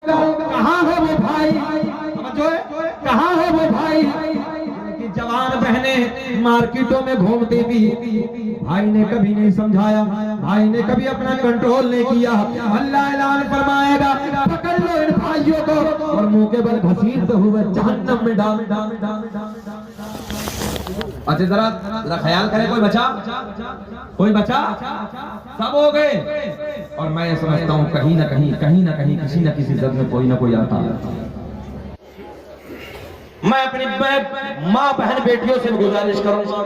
कहाँ है वो भाई, समझो कहाँ है वो भाई कि जवान बहने मार्केटों में घूमती थी। भाई ने कभी नहीं समझाया, भाई ने कभी अपना कंट्रोल नहीं किया। अल्लाह ऐलान फरमाएगा पकड़ लो इन भाइयों को और मुंह के बल घसीटते हुए जहन्नम में डाल। अच्छा जरा ख्याल करें, कोई बचा, कोई बचा? सब हो गए। और मैं समझता हूँ कहीं ना कहीं किसी न किसी जद में कोई ना कोई आता है। मैं अपनी माँ बहन बेटियों से गुजारिश करूंगा,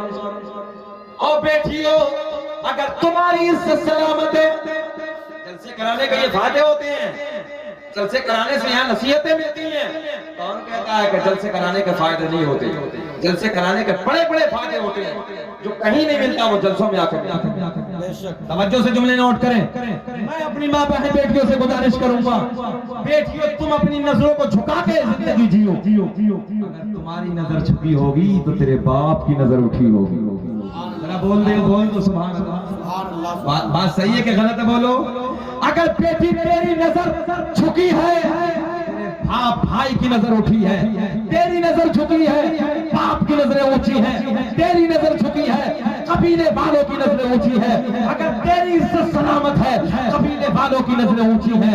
और बेटियों अगर तुम्हारी इज्जत सलामत है, जलसे कराने के ये फायदे होते हैं, जलसे कराने से यहाँ नसीहतें मिलती हैं। कौन कहता है कि जलसे कराने के फायदे नहीं होते? जलसे कराने के बड़े बड़े फायदे होते हैं जो कहीं नहीं मिलता, वो जलसों में आकर। तवज्जो से जुमले नोट करें। मैं अपनी माँ बहन बेटियों से गुजारिश करूंगा, बेटियों तुम अपनी नजरों को झुका के जिंदगी जियो। अगर तुम्हारी नजर झुकी होगी तो तेरे बाप की नजर उठी होगी। जरा बोल दो सुभान अल्लाह। बात सही है कि गलत है? बोलो। अगर बेटी तेरी नजर झुकी है, बाप भाई की नजर उठी है, तेरी नजर झुकी है, बाप की नजरें ऊंची है, तेरी नजर झुकी है, कबीले वालों की नजरें ऊंची है। अगर तेरी इज्जत सलामत है, कबीले वालों की नजरें ऊंची है।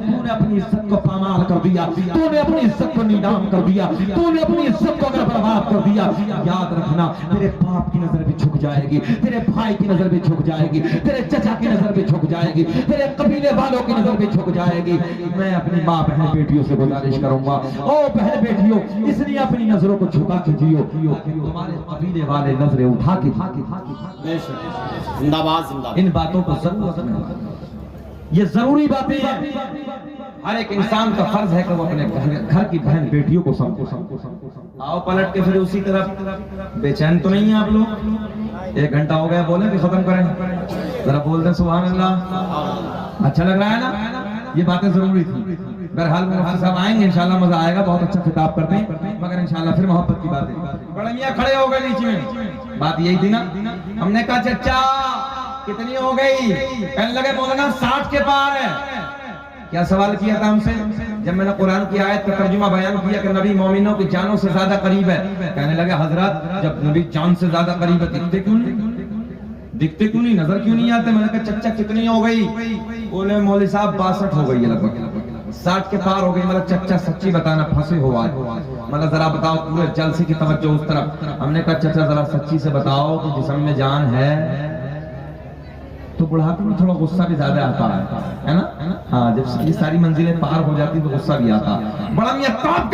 तूने अपनी इज्जत को पामाल कर दिया, तूने अपनी इज्जत को नीलाम कर दिया, तूने अपनी इज्जत को अगर बर्बाद कर दिया, याद रखना तेरे बाप की नजर भी झुक जाएगी, तेरे भाई की नजर भी झुक जाएगी, तेरे चचा की नजर भी झुक जाएगी, तेरे कबीले वालों की नजर भी झुक जाएगी। मैं अपनी माँ बहन बेटियों से गुजारिश करूंगा, ओ बहन बेटियों, इसलिए अपनी नजरों को झुका के जियो। तुम्हारे कबीले वाले नजरें उठा के जिंदाबाद। इन बातों को जरूर, ये जरूरी बातें हैं। हर एक इंसान का फर्ज है कि वो अपने घर की बहन बेटियों को समझो। आओ पलट के फिर उसी तरफ। बेचैन तो नहीं है आप लोग? 1 घंटा हो गया, बोले कि खत्म करें? जरा बोल दें सुभान अल्लाह। अच्छा लग रहा है ना? ये बातें जरूरी थी। बहरहाल मुफ्ती साहब आएंगे इंशाल्लाह, मजा आएगा, बहुत अच्छा खिताब करते हैं, मगर इंशाल्लाह फिर मोहब्बत की बातें। बड़े मियां खड़े हो गए नीचे में, बात यही थी ना। हमने कहा चचा कितनी हो गई? कहने लगे मौलाना 60 के पार है। क्या सवाल किया था हमसे? जब मैंने कुरान की आयत का तर्जुमा बयान किया कि नबी मोमिनों की जानों से ज्यादा करीब है, कहने लगे हजरत जब नबी जान से ज्यादा करीब है दिखते क्यों नहीं, नजर क्यों नहीं आते? मैंने कहा चचा कितनी हो गई? बोले मौली साहब 62 हो गई है, लगभग 60 के पार हो गई। मतलब चचा सच्ची बताना, फंसे हो आज, मतलब जरा बताओ, पूरे जलसे की तवज्जो उस तरफ। हमने कहा चचा जरा सच्ची से बताओ कि जिस्म में जान है तो बुढ़ापे में थोड़ा गुस्सा भी ज्यादा आता है ना? हाँ, जब ये सारी मंजिलें पार हो जाती तो गुस्सा भी आता। बड़ा मियां तड़प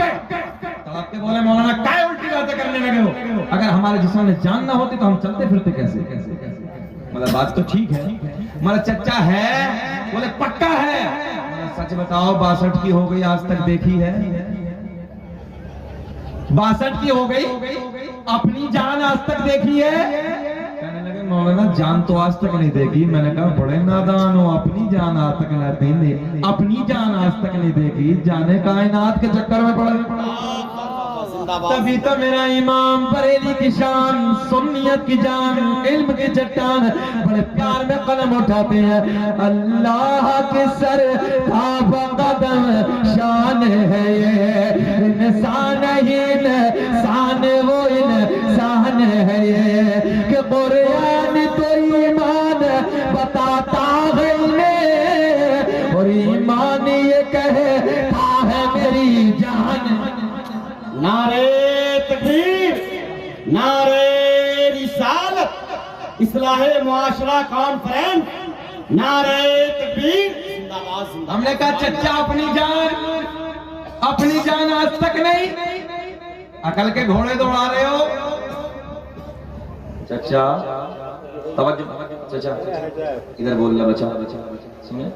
के बोले मौलाना क्या उल्टी बातें करने लगे हो? अगर हमारे जिस्म में जान ना होती तो हम चलते फिरते कैसे? मतलब बात तो ठीक है, मतलब चचा है, बोले पक्का है। सच बताओ 62 की हो गई, आज तक देखी है? 62 की हो गई, अपनी जान आज तक देखी है? कहने लगे मौलाना जान तो आज तक नहीं देखी। मैंने कहा बड़े नादान हो, अपनी जान आज तक नहीं, अपनी जान आज तक नहीं देखी, जाने कायनात के चक्कर में पड़े। तभी तो मेरा इमाम बरेली की शान, सुन्नियत की जान, इल्म की चट्टान, बड़े प्यार में कलम उठाते हैं। अल्लाह के सर का कदम शान है ये, इंसान ही इंसान, वो इंसान है ये, कि कुरान तो ईमान बताता है इन्हें, और ईमान ये कहता है मेरी जान। नारे तकबीर, नारे रिसालत, इस्लाहे मुआशरा कॉन्फ्रेंस, नारे तकबीर, जिंदाबाद। हमने कहा चचा अपनी जान आज तक नहीं, अकल के घोड़े दौड़ा रहे हो। चचा तवज्जो, चचा इधर बोलना, बचा सुनिए,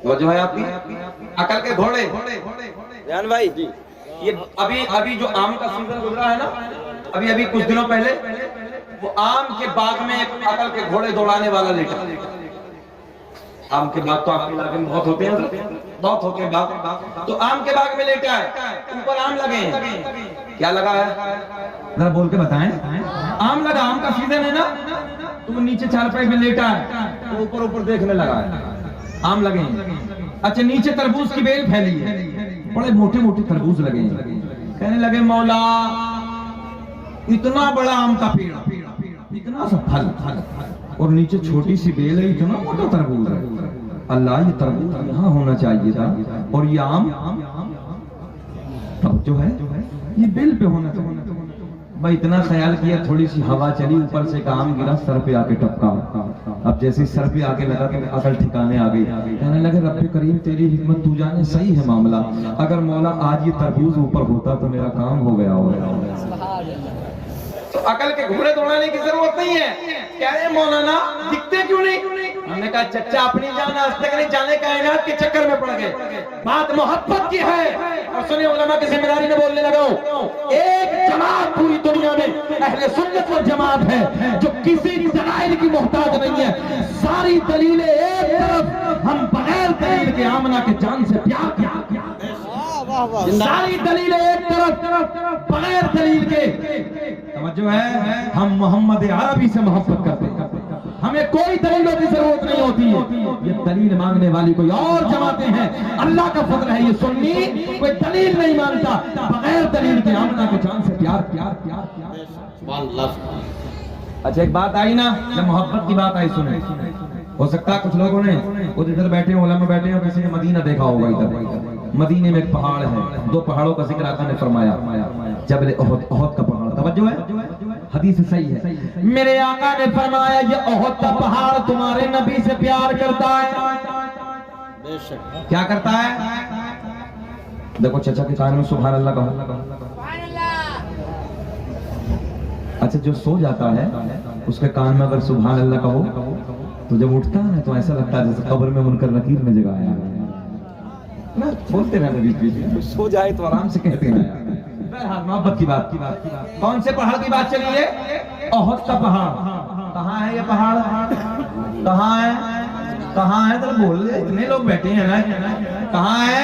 वो जो है आपकी अकल के घोड़े। ध्यान भाई जी, ये अभी जो आम का सीजन गुजरा है ना, अभी कुछ दिनों पहले वो आम के बाग में एक अकल के घोड़े दौड़ाने वाला लेटा। आम के बाग तो आपके इलाके में बहुत होते हैं, बहुत होते हैं बाग, तो आम के बाग में लेटा है, ऊपर आम लगे हैं। क्या लगा है जरा बोल के बताएं? आम लगा, आम का सीजन है ना, तो वो नीचे चारपाई में लेटा है, तो ऊपर देखने लगा है, आम लगे हैं। अच्छा नीचे तरबूज की बेल फैली है, बड़े मोटे मोटे तरबूज लगे हैं। कहने लगे मौला इतना बड़ा आम का पेड़, इतना सा फल, और नीचे छोटी सी बेल है, इतना मोटा तरबूज है। अल्लाह ये तरबूज यहाँ होना चाहिए था, और ये आम तब जो है ये बेल पे होना चाहिए। मैं इतना ख्याल किया, थोड़ी सी हवा चली, ऊपर से काम गिरा, सर पे आके टपका। अब जैसे सर पे आके लगा तो अकल ठिकाने आ गई। कहने लगे रब्बे करीम तेरी हिकमत तू जाने, सही है मामला। अगर मौला आज ये तरबूज ऊपर होता तो मेरा काम हो गया होगा। तो अकल के घोड़े दौड़ाने की जरूरत नहीं है। कह रहे मौलाना दिखते क्यों नहीं? हमने कहा चच्चा अपनी जान आज तक नहीं जाने, कायनात के चक्कर में पड़ गए। बात मोहब्बत की है। और सुनिए उलमा की जिम्मेदारी में बोलने लगा हूं। एक जमात पूरी दुनिया में अहले सुन्नत वल जमात है जो किसी दलाइल की मोहताज नहीं है। सारी दलीलें एक तरफ, हम बगैर दलील के आमना के जान से प्यार किया। सारी दलीलें एक तरफ, बगैर दलील के जो है हम मोहम्मद अरबी से मोहब्बत करते हैं। हमें कोई दलीलों की जरूरत नहीं होती है। ये दलील मांगने वाली कोई और जमाते हैं, अल्लाह का फजल है। ये सुन्नी कोई दलील नहीं मांगता, बगैर दलील के आमना के जान से प्यार प्यार प्यार प्यार। अच्छा एक बात आई ना, जब मोहब्बत की बात आई, सुने हो सकता है कुछ लोगों ने इधर बैठे हो, उलमा बैठे हो, किसी ने मदीना देखा होगा। इधर मदीने में एक पहाड़ है, दो पहाड़ों का जिक्र आका ने फरमाया, जबल ओहद का पहाड़, तवज्जो है, हदीस सही है। मेरे आका ने फरमाया ये ओहद का पहाड़ तुम्हारे नबी से प्यार करता है। बेशक क्या करता है? देखो चचा के कान में सुभान अल्लाह कहो। अच्छा जो सो जाता है उसके कान में अगर सुभान अल्लाह कहो तो जब उठता है तो ऐसा लगता है जैसे कब्र में मुनकर नकीर ने जगाया है ना। बोलते रहना बीच बीच में, सो जाए तो आराम से कहते हैं। बहरहाल मोहब्बत की बात, कौन से पहाड़ की बात चली है? ओहद का पहाड़। कहाँ है ये पहाड़? कहाँ है? कहाँ है? तो बोल रहे इतने लोग बैठे हैं ना, कहाँ है?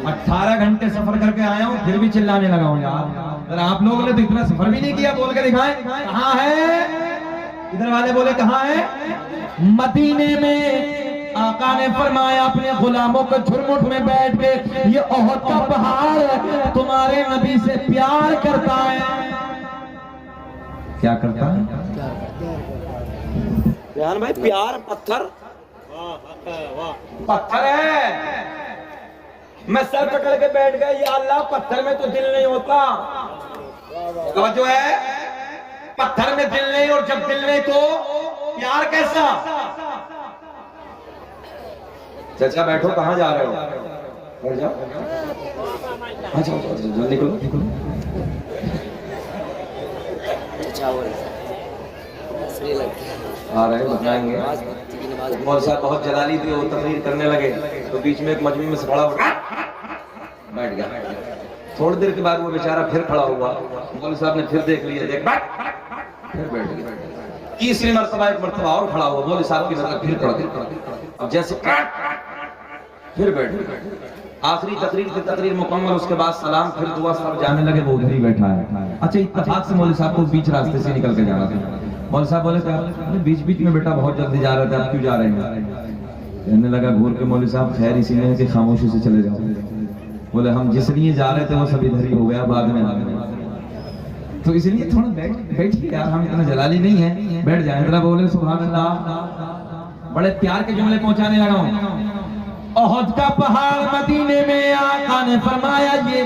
18 घंटे सफर करके आया हूँ फिर भी चिल्लाने लगा हूँ यार। आप लोगों ने तो इतना सफर भी नहीं किया, बोल के दिखाएं कहाँ है? इधर वाले बोले कहाँ है? मदीने में आका ने फरमाया अपने गुलामों को झुरमुट में बैठ के ये ओहद का पहाड़ तुम्हारे नबी से प्यार करता है। क्या करता है? यार भाई प्यार पत्थर पत्थर है। मैं सर पकड़ के बैठ गया, या अल्लाह पत्थर में तो दिल नहीं होता। तो जो है पत्थर में दिल नहीं, और जब दिल नहीं तो प्यार कैसा? चाचा बैठो, कहाँ जा रहे हो? बैठ जाओ। अच्छा निकलो निकलो। आ रहे बताएंगे। मौलवी साहब बहुत जलाली थी, वो तकरीर करने लगे तो बीच में एक मजमे में से खड़ा बैठ गया। थोड़ी देर के बाद वो बेचारा फिर खड़ा हुआ, मौलवी साहब ने फिर देख लिया, देख फिर बैठ गया। तीसरी मरतबा एक मरतबा और खड़ा हुआ, मौलवी साहब की नजर फिर पड़ गई। अब जैसे फिर बैठ गए। आखिरी तकरीर मुकम्मल, उसके बाद सलाम, फिर दुआ, सब जाने लगे, वो उधर ही बैठा है। अच्छा इत्तेफाक से मौलवी साहब को बीच रास्ते से निकल के जाना था। मौलवी साहब बोले क्या बीच बीच में बेटा बहुत जल्दी जा रहे थे, आप क्यों जा रहे हैं? कहने लगा घूर के मौलवी साहब खैर इसी में कि खामोशी से चले जाओ। बोले हम जिस लिए जा रहे थे वो सब इधर ही हो गया, बाद में आ गए, तो इसलिए थोड़ा बैठिए यार, हम इतना जलाली नहीं है, बैठ जाए। इतना बोले सुभान अल्लाह, बड़े प्यार के जुमले पहुंचाने लगा हूं। ओहद का पहाड़ मदीने में आका ने फरमाया ये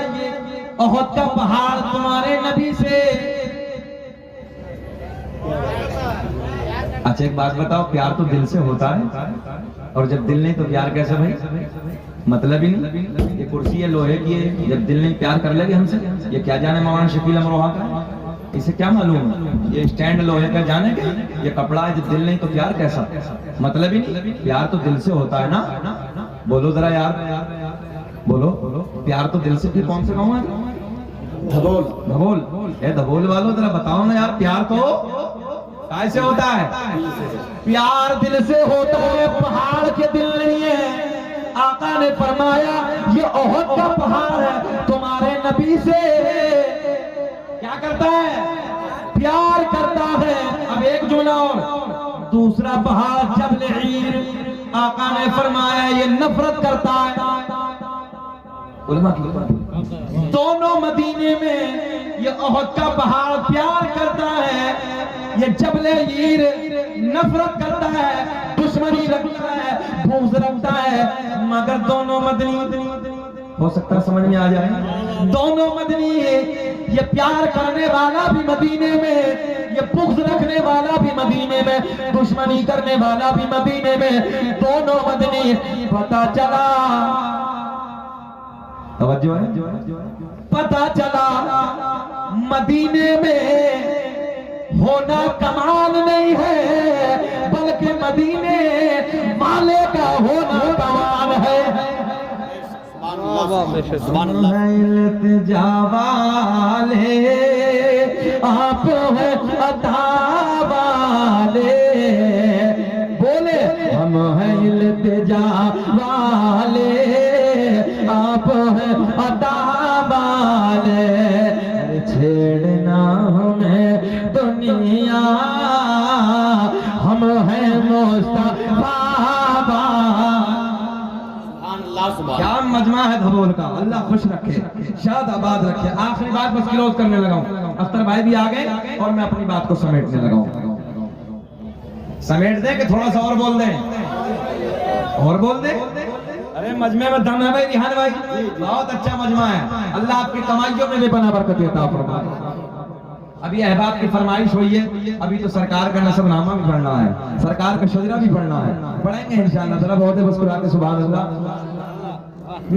ओहद का पहाड़ तुम्हारे नबी से। अच्छा एक बात बताओ, प्यार तो दिल से होता है, और जब दिल नहीं तो प्यार कैसे भाई? मतलब ही नहीं। ये कुर्सी है लोहे की है, जब दिल नहीं प्यार कर लेगे हमसे, ये क्या जाने मौलाना शकील अमरोहा का, इसे क्या मालूम? ये स्टैंड लोहे का जाने के, ये कपड़ा है, जब दिल नहीं तो प्यार कैसा? मतलब ही नहीं। प्यार तो दिल से होता है ना। बोलो जरा यार, बोलो प्यार तो दिल से। फिर कौन से गाँव है? धबोल। धबोल ए धबोल वालों जरा बताओ ना यार, प्यार तो कैसे होता है? प्यार दिल से होता है, पहाड़ के दिल नहीं है। आका ने फरमाया ये ओहद का पहाड़ है तुम्हारे नबी से क्या करता है? प्यार करता है। अब एक जुमला और, दूसरा पहाड़ जबल ईर, आका ने फरमाया ये नफरत करता है। उलमा की दोनों मदीने में ये ओहद का पहाड़ प्यार करता है, ये जबले हीर नफरत करता है, दुश्मनी रखता है, बुग़्ज़ रखता है। मगर दोनों मदनी, हो सकता है समझ में आ जाए, दोनों मदनी ये प्यार करने वाला भी मदीने में, ये बुग़्ज़ रखने वाला भी मदीने में, दुश्मनी करने वाला भी मदीने में, दोनों मदनी। पता चला, तवज्जो है, पता चला मदीने में होना कमाल नहीं है, बल्कि मदीने वाले का होना कमाल है। इल्तिजा वाले आप हैं अता वाले, बोले हम हैं इल्तिजा वाले आप हैं अता वाले। छेड़ना हमें दुनिया हम हैं मुस्तफा। क्या मजमा है धबोल का, अल्लाह खुश रखे, शाद आबाद रखे। आखिरी बात बस क्लोज करने लगा हूं, अख्तर भाई भी आ गए और मैं अपनी बात को समेटने लगा हूं। समेट दे कि थोड़ा सा और बोल दे, और बोल दे। अरे मजमे में दम है भाई रिहान भाई, बहुत अच्छा मजमा है। अल्लाह आपकी कमाइयों में भी बना बरकत अता फरमाए। अभी अहबाब की फरमाइश हुई है, अभी तो सरकार का नसबनामा भी पढ़ना है, सरकार का शजरा भी पढ़ना है, पढ़ेंगे इंशाअल्लाह ताला। बहुत है बस कुरान के सुभान अल्लाह।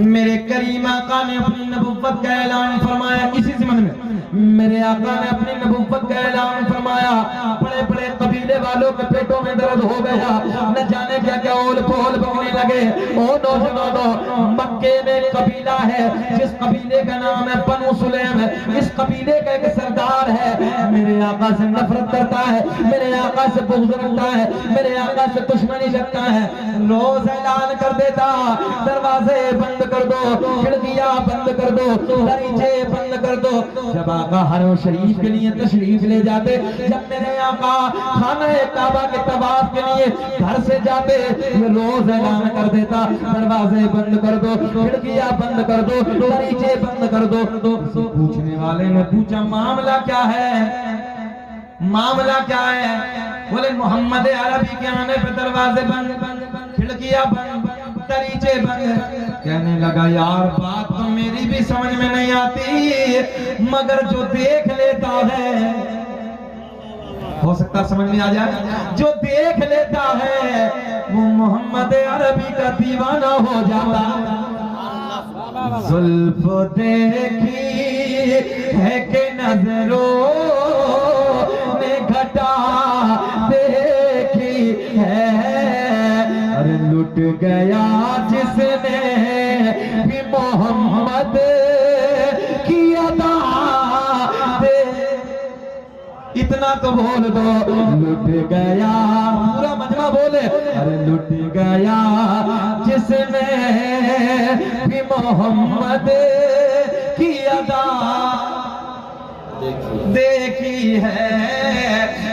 मेरे करीम आका ने अपनी नबुव्वत का ऐलान फरमाया इसी ज़माने में। मेरे आका ने अपनी नबुव्वत का ऐलान फरमाया, बड़े बड़े कबीले वालों के पेटों में दर्द हो गया, न जाने क्या क्या ओल पोल बकने लगे। ओ नौजवानों, मक्के में कबीला है जिस कबीले का नाम है बनु सुलैम, इस कबीले का एक सरदार है, मेरे आका से नफरत करता है, मेरे आका से बुग़्ज़ रखता है, मेरे आका से दुश्मनी रखता है। रोज ऐलान कर देता, दरवाजे बंद कर दो, खिड़कियां बंद कर दो, दरीचे बंद कर दो। जब आका हरम शरीफ के लिए तशरीफ ले जाते, जब मेरे आका खाना काबा के तवाफ के लिए घर से जाते, रोज ऐलान कर देता, दरवाजे बंद कर दो, खिड़कियां बंद कर दो, दरीचे बंद कर दो। पूछने वाले ने पूछा मामला क्या है, मामला क्या है? बोले मोहम्मद अरबी के आने पे दरवाजे बंद, खिड़कियां बंद, दरीचे बंद। कहने लगा यार बात तो मेरी भी समझ में नहीं आती, मगर जो देख लेता है, हो सकता समझ में आ जाए, जो देख लेता है वो मोहम्मद अरबी का दीवाना हो जाता। जुल्फ देखी है कि नजरों ने घटा देखी है, अरे लुट गया जिसने भी मोहम्मद की अदा दे। इतना तो बोल दो, लुट गया, पूरा मजमा बोले, अरे लुट गया जिसने भी मोहम्मद की अदा देखी है।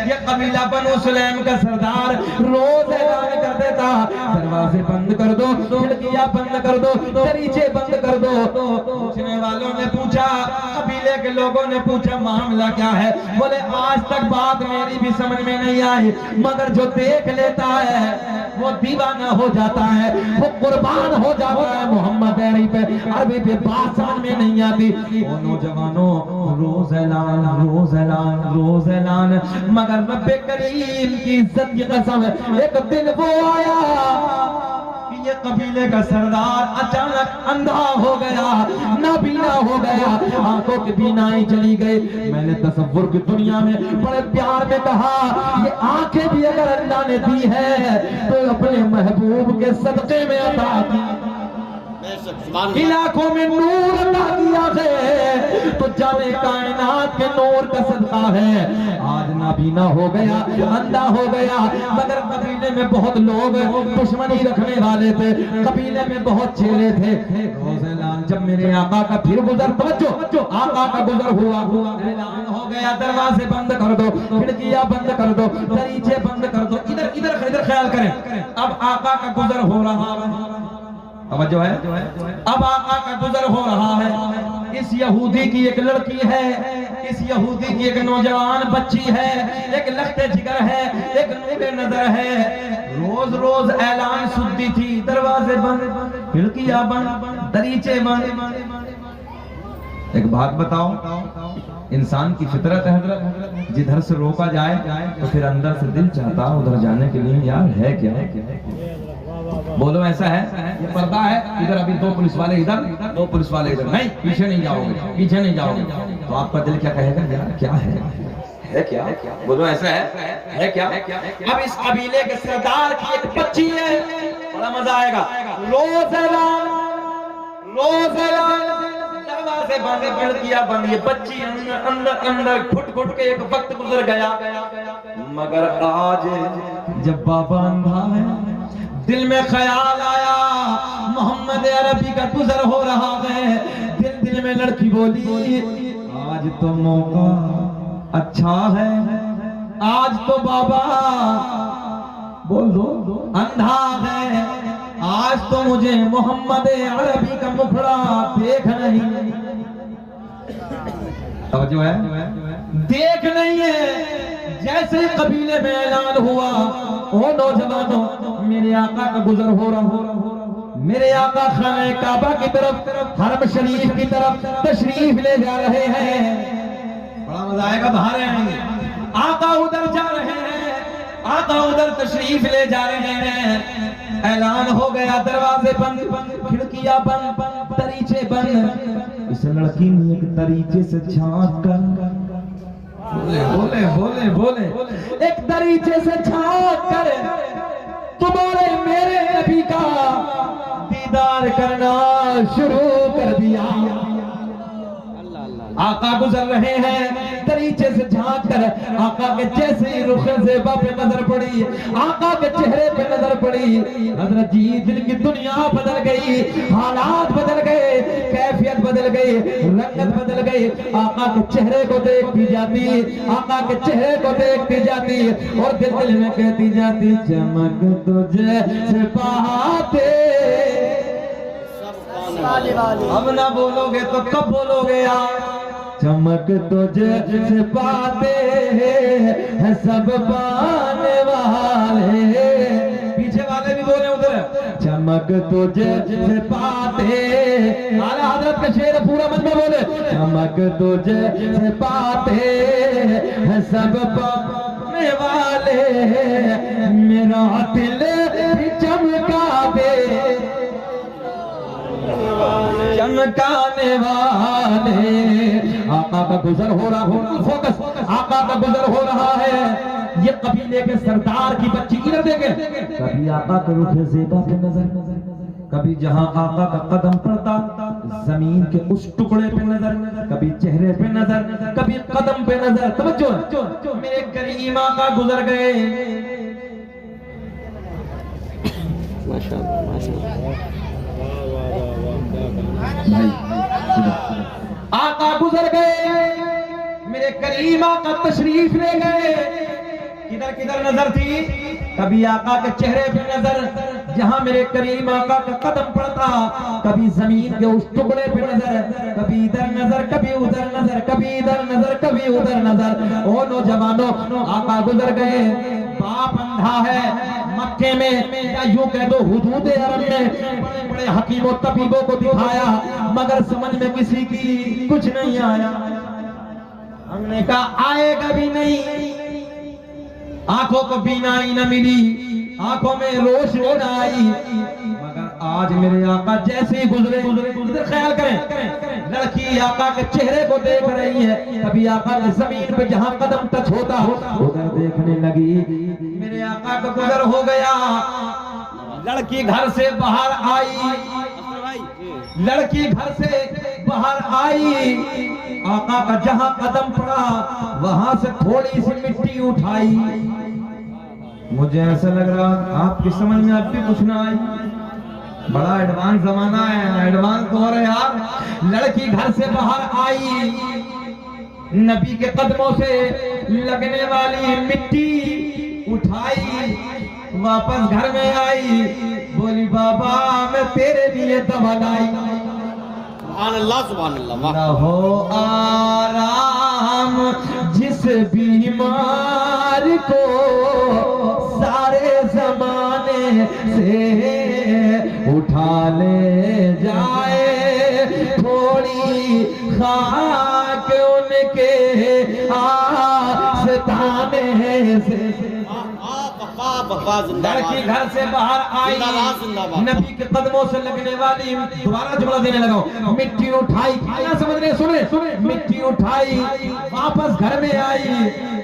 ये कबीला बनु सुलैम का सरदार रोज ऐलान कर देता, दरवाजे बंद कर दो, खिड़कियां बंद कर दो, दरीचे बंद कर दो। पूछने वालों ने पूछा, कबीले के लोगों ने पूछा मामला क्या है? बोले आज तक बात मेरी भी समझ में नहीं आई, मगर जो देख लेता है वो दीवाना हो जाता है, वो कुर्बान हो जाता है मोहम्मद अरबी पे। अरबी पे बात समझ में नहीं आती। ओ नौजवानों, रोज ऐलान, रोज ऐलान, रोज ऐलान, मगर रब्बे करीम की इज्जत की कसम, एक दिन वो आया कि ये कबीले का सरदार अचानक अंधा हो गया, नाबीना हो गया, आंखों की बीनाई चली गई। मैंने तसव्वुर की दुनिया में बड़े प्यार में कहा, ये आंखें भी अगर अल्लाह ने दी है तो अपने महबूब के सदके में अता की। बेशक इलाकों में नूर अता किया है तो जाने कायनात के नूर का सदका है। आज नाबीना हो गया, अंधा हो गया, मगर कबीले में बहुत लोग दुश्मनी रखने वाले थे, कबीले में बहुत चेले थे। रोज़ेलान जब मेरे आका का फिर गुजर, तवज्जो, आका का गुजर हुआ, ऐलान हो गया दरवाजे बंद कर दो, खिड़कियां बंद कर दो, दरीचे बंद कर दो। इधर इधर इधर ख्याल करें, अब आका का गुजर हो रहा है, तवज्जो है, अब आका का गुजर हो रहा है। इस यहूदी की एक लड़की है, इस यहूदी की एक नौजवान बच्ची है, एक लख्ते जिगर है, एक नूरे नजर है। रोज रोज ऐलान सुनती थी, दरवाजे बंद, खिड़कियां बंद, दरीचे बंद। एक बात बताओ, इंसान की फितरत है हजरत, जिधर से रोका जाए तो फिर अंदर से दिल चाहता उधर जाने के लिए। यार है क्या, बोलो ऐसा है? ये पर्दा है, इधर अभी दो पुलिस वाले इधर, दो पुलिस वाले इधर, नहीं पीछे नहीं जाओगे, पीछे नहीं जाओगे, तो आपका दिल क्या कहेगा? यार क्या है क्या? बोलो ऐसा है क्या? अब इस कबीले के सरदार की एक बच्ची है, बड़ा मजा आएगा। रोज दरवाजे बंद, खिड़कियां बंद, ये बच्ची अंदर अंदर घुट घुट के एक वक्त गुजर गया। मगर आज जब बाबा अंधा है, दिल में ख्याल आया मोहम्मद अरबी का गुजर हो रहा है। दिल में लड़की बोली, आज तो मौका अच्छा है, आज तो बाबा बोल दो अंधा है, आज तो मुझे मोहम्मद अरबी का मुखड़ा देख नहीं, जो है देख नहीं है। जैसे कबीले में ऐलान हुआ, ओ नौजवानों, मेरे आका का गुजर हो रहा, मेरे आका खाने काबा की तरफ, हरम शरीफ की तरफ तशरीफ ले जा रहे हैं। बड़ा मजा आएगा, बाहर आएंगे, आका उधर जा रहे हैं, आका उधर तशरीफ ले जा रहे हैं। ऐलान हो गया, दरवाजे बंद, खिड़कियां बंद, दरीचे बंद। इस लड़की ने एक दरीचे से झांक कर, बोले एक दरीचे से झांक कर तुम्हारे मेरे नबी का दीदार करना शुरू कर दिया। आका गुजर रहे हैं, दरीचे से झांक कर आका के जैसे ही रुख ज़ेबा पे नजर पड़ी, आका के चेहरे पे नजर पड़ी, हजरत जी दिल की दुनिया बदल गई, हालात बदल गए, कैफियत बदल गई, रंगत बदल गई। आका के चेहरे को देखती जाती, आका के चेहरे को देखती जाती और दिल में कहती जाती, चमक तुझे से पाते। अब ना बोलोगे तो कब बोलोगे यार? चमक तुझे पाते हैं सब पाने वाले, पीछे वाले भी बोले उधर, चमक तुझे पाते। आला हजरत का शेर पूरा मन में बोले, चमक तुझे पाते हैं सब पाने वाले, मेरा दिल चमका दे, चमकाने वाले। आका का गुजर हो रहा, फोकस, आका का गुजर हो रहा है। ये कबीले के सरदार की बच्ची इधर देखे, कभी आका के रुख ज़ेबा पे नजर, कभी जहां आका का कदम पड़ता जमीन के उस टुकड़े पे नजर, कभी चेहरे पे नजर, कभी कदम पे नजर। तवज्जो, मेरे करीम आका गुजर गए, माशाअल्लाह माशाअल्लाह। आका गुजर गए, मेरे करीम आका तशरीफ ले गए। किधर किधर नजर थी? कभी आका के चेहरे पे नजर, जहां मेरे करीम आका का कदम पड़ता, कभी जमीन के उस टुकड़े पे नजर, कभी इधर नजर, कभी उधर नजर, कभी इधर नजर, कभी उधर नजर। ओ नौजवानों, आका गुजर गए। बाप अंधा है, मक्के में या यूं कह दो हुदूद अरब में बड़े बड़े हकीमों तबीबों को दिखाया, मगर समझ में किसी की कुछ नहीं आया। हमने कहा आएगा भी नहीं, आंखों को बीनाई न मिली, आंखों में रोशनी न आई। मगर आज मेरे आका जैसे ही गुजरे, ख्याल करें, लड़की आका के चेहरे को देख रही है, कभी आका के जमीन पे जहां कदम टच होता हो उधर देखने लगी। मेरे आका का गुजर हो गया, लड़की घर से बाहर आई, लड़की घर से बाहर आई, आका का जहां कदम पड़ा वहां से थोड़ी सी मिट्टी उठाई। मुझे ऐसा लग रहा आपकी समझ में अब भी कुछ ना आई, बड़ा एडवांस जमाना है, एडवांस दौर है यार। लड़की घर से बाहर आई, नबी के कदमों से लगने वाली मिट्टी उठाई, वापस घर में आई, बोली बाबा मैं तेरे लिए दवा लाई। सुभान अल्लाह न हो आराम जिस बीमार को सारे जमाने से उठा ले जाए, थोड़ी खाक उनके आस्ताने से। लड़की घर से बाहर आई, नबी के कदमों से लगने वाली, दोबारा जुमला देने लगा, मिट्टी उठाई, क्या समझ रहे, सुने सुने, मिट्टी उठाई, वापस घर में आई,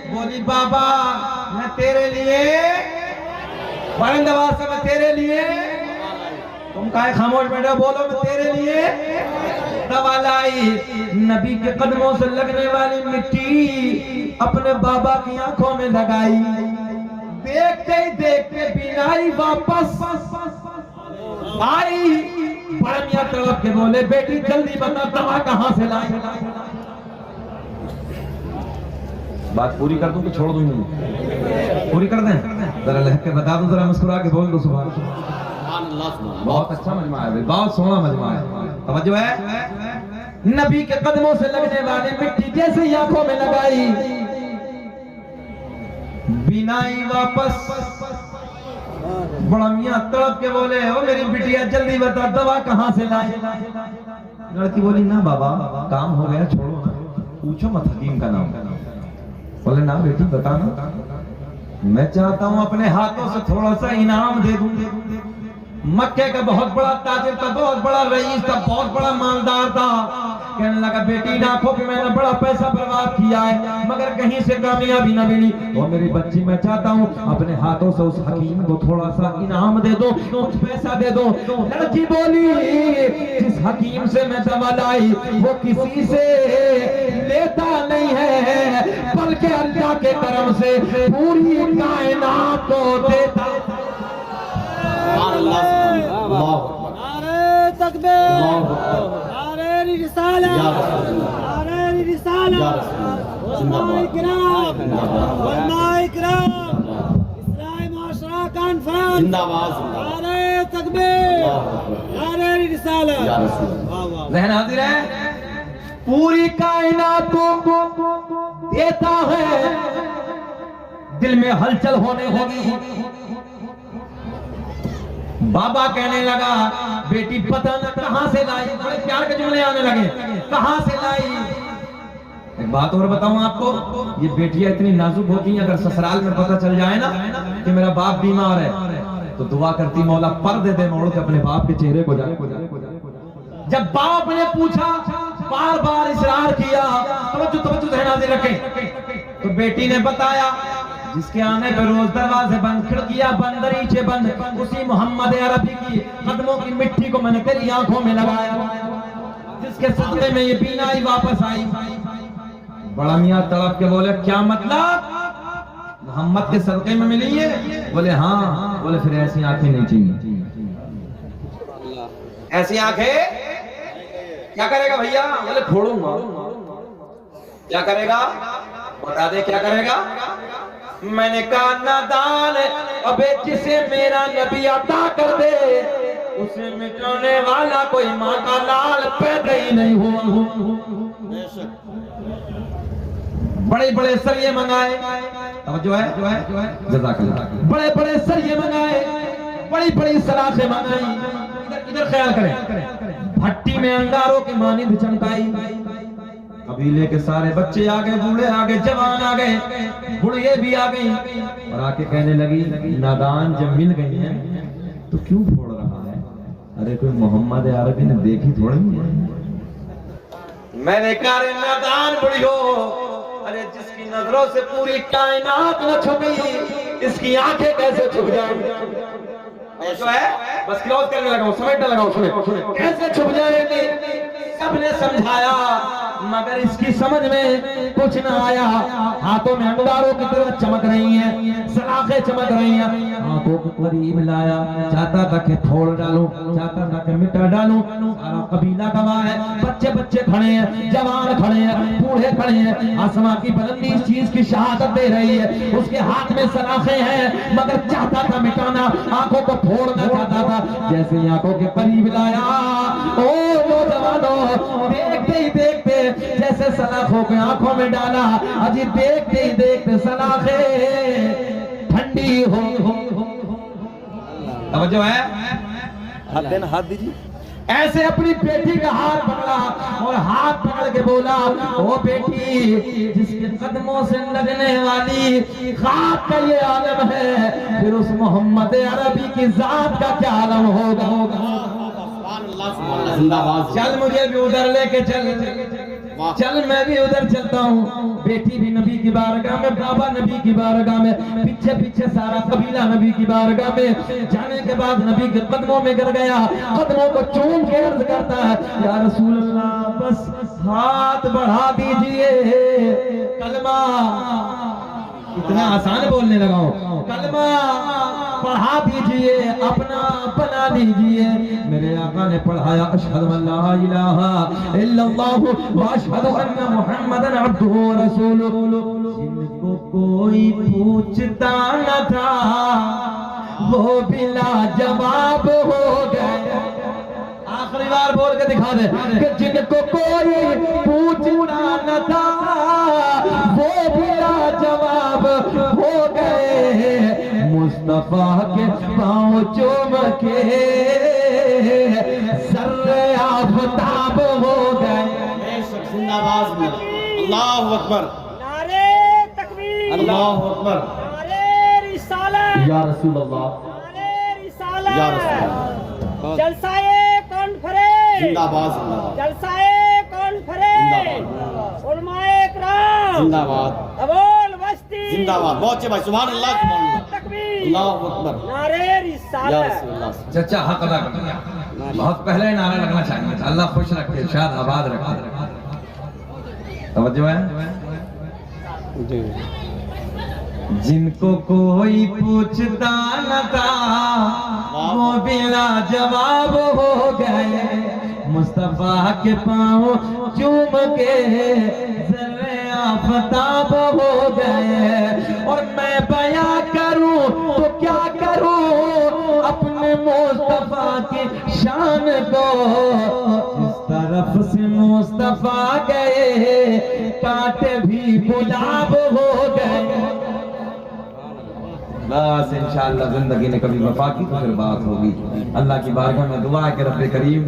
बोली बाबा मैं तेरे लिए, बुलंद आवाज से मैं तेरे लिए, तुम काहे खामोश बैठे हो, बोलो मैं तेरे लिए दवा लाई। नबी के कदमों से लगने वाली मिट्टी अपने बाबा की आंखों में लगाई, देखते ही देखते बीनाई वापस आई। बड़ा मियां तड़प के बोले बेटी जल्दी बता दवा कहां से लाई। बात पूरी कर दूं कि छोड़ दूं? पूरी कर दें, जरा लहक के बता दूं, जरा मुस्कुरा के बोल दो सुभान अल्लाह। बहुत अच्छा मजमा है, बहुत सोहना मजमा है, तवज्जो है। नबी के कदमों से लगने वाली मिट्टी जैसे ही आंखों में लगाई, बिनाई वापस। बड़ा मियां तड़प के बोले ओ मेरी बिटिया जल्दी बता दवा कहां से लाई। लड़की बोली ना बाबा काम हो गया, छोड़ो ना, पूछो मत हकीम का नाम। बोले ना बेटी बताना, मैं चाहता हूं अपने हाथों से थोड़ा सा इनाम दे दूं। मक्के का बहुत बड़ा ताजिर था, बहुत बड़ा रईस था, बहुत बड़ा मालदार था। कहने लगा बेटी इन आंखों पे मैंने बड़ा पैसा बर्बाद किया है, मगर कहीं से कामयाबी ना मिली। और मेरी बच्ची मैं चाहता हूँ अपने हाथों से उस हकीम को थोड़ा सा इनाम दे दो, कुछ पैसा दे दो। लड़की बोली जिस हकीम से मैं दवा लाई वो किसी से लेता नहीं है, बल्कि अल्लाह के करम से पूरी कायनात को देता। नारे तकबीर, नारे रिसाला, नारे रिसाला, उलमाए किराम, उलमाए किराम, इस्लामी माशरा कॉन्फ्रेंस जिंदाबाद, नारे तकबीर, नारे रिसाला। ज़हन हाजिर है, पूरी कायनात को देता है। दिल में हलचल होने लगी। बाबा कहने लगा बेटी पता न कहां से लाई, बड़े प्यार के जुमले आने लगे, कहां से लाई। एक बात और बताऊं आपको, ये बेटियां इतनी नाजुक होती हैं, अगर ससुराल में पता चल जाए ना कि मेरा बाप बीमार है तो दुआ करती मौला पर्दे दे मोड़ के अपने बाप के चेहरे को जाए। जब बाप ने पूछा, बार बार इसरार किया, तवज्जो ध्यान से रखें, तो बेटी ने बताया जिसके आने पे रोज दरवाजे बंद, खिड़कियां बंद, दरीचे बंद, उसी मोहम्मद अरबी की कदमों की मिट्टी को मैंने तेरी आंखों में लगाया, जिसके सदके में ये बीनाई वापस आई। बड़ा मियां तड़प के बोले क्या मतलब, मोहम्मद के सदके में मिली है? बोले हाँ। बोले फिर ऐसी आंखें नहीं चाहिए। ऐसी आंखें क्या करेगा भैया? बोले फोड़ूंगा। क्या करेगा बता दे, क्या करेगा? मैंने कहा नादान, अबे जिसे मेरा नबी अता कर दे उसे मिटाने वाला कोई माँ का लाल पैदा ही नहीं हुआ। बड़े बड़े सरिये मंगाए, जो है जज़ाकल्लाह, बड़े बड़े सरिये मंगाए, बड़ी बड़ी सलाखें मंगाई। इधर ख्याल करें, भट्टी में अंगारों की मानिंद चमकाई। कबीले के सारे बच्चे आ गए, बूढ़े आ गए, जवान आ गए, बुढ़िया भी आ गई और आके कहने लगी नादान जब मिल गई है तो क्यों फोड़ रहा है? अरे कोई मोहम्मद अरबी ने देखी थोड़ी है। मैंने कहा रे नादान बुढ़ियो, अरे जिसकी नजरों से पूरी कायनात न छुपी इसकी आंखें कैसे छुप जाएंगी? जो है बस क्लोज करने लगा, समेटने लगा, सुने कैसे छुप जाएंगे। सबने समझाया मगर इसकी समझ में कुछ ना आया। हाथों में अंगारों की तरह चमक रही हैं, सलाखें चमक रही हैं। आंखों को करीब लाया, चाहता था कि फोड़ डालूं, चाहता था कि मिटा डालूं। सारा कबीला गवाह है, बच्चे बच्चे खड़े हैं, जवान खड़े हैं, बूढ़े खड़े हैं। आसमां की बुलंदी इस चीज की शहादत दे रही है। उसके हाथ में सलाखें हैं मगर चाहता था मिटाना, आंखों को फोड़ना चाहता था। जैसे ही आंखों के करीब लाया, ओ नौजवानों, देखते ही देखते जैसे सलाखों को आंखों में डाला, अजी देखते ही देखते सलाखें ठंडी हो। तवज्जो है, हाथ देना, हाथ दीजिए। ऐसे अपनी बेटी का हाथ पकड़ा और हाथ पकड़ के बोला, ओ बेटी, जिसके कदमों से लगने वाली खाक का ये आलम है, फिर उस मोहम्मद अरबी की जात का क्या आलम होगा। जिंदाबाद। चल मुझे भी उधर लेके चल, चल मैं भी उधर चलता हूँ। बेटी भी नबी की बारगाह में, बाबा नबी की बारगाह में, पीछे पीछे सारा कबीला नबी की बारगाह में। जाने के बाद नबी के कदमों में गिर गया, कदमों को चूम के अर्ज करता है, या रसूल अल्लाह, बस हाथ बढ़ा दीजिए, कलमा। इतना आसान बोलने लगा हूँ, कलमा पढ़ा दीजिए, अपना बना दीजिए। मेरे आका ने पढ़ाया, अशहदु अल्ला इलाहा इल्लल्लाह व अशहदु अन्ना मुहम्मदन अब्दुहु व रसूलुहु। जिनको कोई पूछता न था वो बिला जवाब हो गए। आखिरी बार बोल के दिखा दे कि जिनको कोई पूछना न था वो बिला जवाब हो गए। मुस्तफा के पाँव चूम के सर्रे आफताब हो गए। जिंदाबाद। अल्लाह अकबर, नारे तकबीर, अल्लाह अकबर, नारे रिसालत, या रसूल अल्लाह, नारे रिसालत, या रसूल। जलसाए कॉन्फ्रेंस, जिंदाबाद, जिंदाबाद, जलसाए कॉन्फ्रेंस, उलमाए इकराम जिंदाबाद, अबुल वस्ती जिंदाबाद। बहुत अच्छे भाई, सुभान अल्लाह, सुभान अल्लाह, तकबीर, अल्लाह अकबर, नारे या रिसालत। रसूल अल्लाह। चचा हक अदा कर दिया। बहुत पहले नारा लगना चाहिए था, अल्लाह खुश रखे, शाद आबाद रखे। तवज्जो है, जिनको कोई पूछता न था वो बिला जवाब हो गए। मुस्तफा के पाँव चूम के ज़र्रे आफताब हो गए। और मैं बयां करूं तो क्या करूं अपने मुस्तफा की शान को। जिस तरफ से मुस्तफा गए कांटे भी गुलाब हो गए। बस इंशाअल्लाह जिंदगी ने कभी वफा की तो फिर बात होगी। अल्लाह की बारगाह में दुआ है कि रब्बे करीम